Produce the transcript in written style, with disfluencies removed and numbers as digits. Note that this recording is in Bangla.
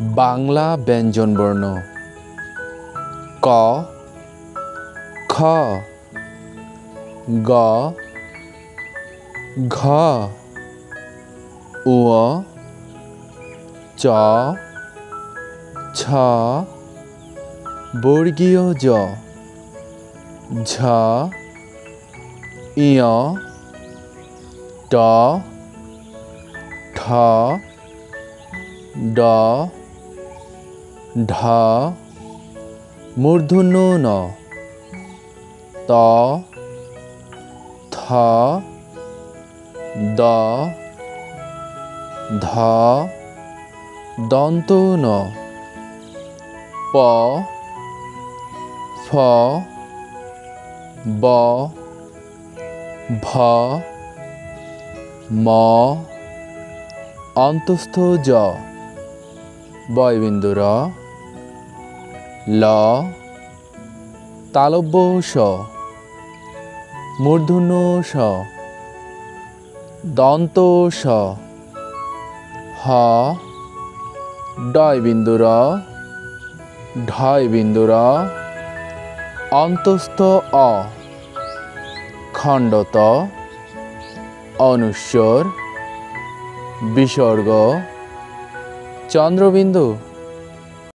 বাংলা ব্যঞ্জনবর্ণ ক, খ, গ, ঘ, উ, চ, ছ, বর্গীয় জ, ঝ, ইয়, ট, ঠ, ড, ঢ, মূর্ধন্য ন, ত, থ, দ, ধ, দন্ত ন, প, ফ, ব, ভ, ম, অন্তস্থ জ, বয়বিন্দু র, ল, তালব্য স, মূর্ধন্য স, দন্ত স, হ, ডয়বিন্দু র, ঢয়বিন্দু র, অন্তস্থ অ, খণ্ডত, অনুস্বর, বিসর্গ, চন্দ্রবিন্দু।